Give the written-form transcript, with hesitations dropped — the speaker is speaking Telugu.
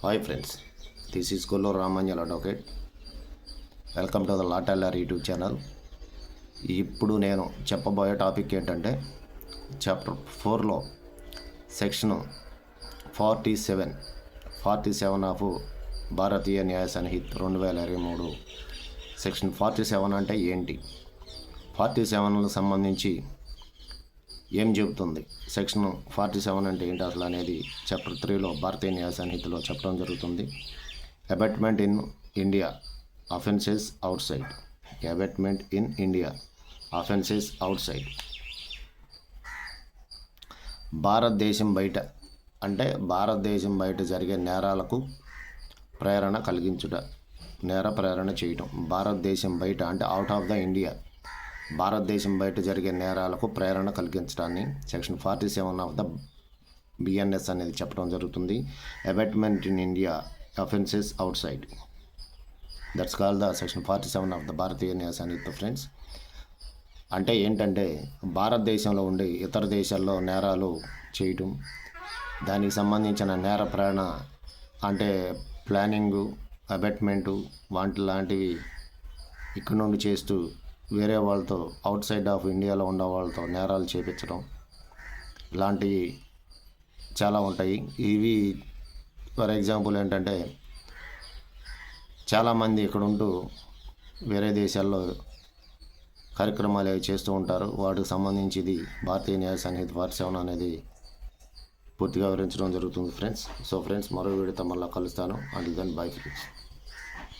Hi friends, this is Kolluru Ramanjal advocate. Welcome to the law teller YouTube channel. ఇప్పుడు నేను చెప్పబోయే టాపిక్ ఏంటంటే చాప్టర్ 4లో section 47 of Bharatiya Nyaya Sanhita 2023. Section 47 అంటే ఏంటి, 47లకు సంబంధించి ఏం చెబుతుంది, సెక్షన్ 47 అంటే ఏంటి అసలు అనేది చాప్టర్ 3లో భారతీయ న్యాయ సంహితలో చెప్పడం జరుగుతుంది. Abetment in India, offences out side. Abetment in India, offences out side. భారతదేశం బయట అంటే భారతదేశం బయట జరిగే నేరాలకు ప్రేరణ కలిగించుట, నేర ప్రేరణ చేయటం. భారతదేశం బయట అంటే అవుట్ ఆఫ్ ద ఇండియా, భారతదేశం బయట జరిగే నేరాలకు ప్రేరణ కలిగించడాన్ని సెక్షన్ 47 ఆఫ్ ద బిఎన్ఎస్ అనేది చెప్పడం జరుగుతుంది. Abetment in India, offences outside. That's call the section 47 of the Bharatiya Nyaya Sanhita friends. అంటే ఏంటంటే భారతదేశంలో ఉండి ఇతర దేశాల్లో నేరాలు చేయటం, దానికి సంబంధించిన నేర ప్రేరణ అంటే ప్లానింగు, అబెట్మెంటు వాటి లాంటివి ఇక్కడ నుండి చేస్తూ వేరే వాళ్ళతో అవుట్ సైడ్ ఆఫ్ ఇండియాలో ఉన్న వాళ్ళతో నేరాలు చేపించడం లాంటివి చాలా ఉంటాయి. ఇవి ఫర్ ఎగ్జాంపుల్ ఏంటంటే చాలామంది ఇక్కడ ఉంటూ వేరే దేశాల్లో కార్యక్రమాలు అవి చేస్తూ ఉంటారు. వాటికి సంబంధించి ఇది భారతీయ న్యాయ సంహిత 47 అనేది పూర్తిగా వివరించడం జరుగుతుంది ఫ్రెండ్స్. సో ఫ్రెండ్స్, మరో వీడియోతో మళ్ళీ కలుస్తాను. Until then bye friends.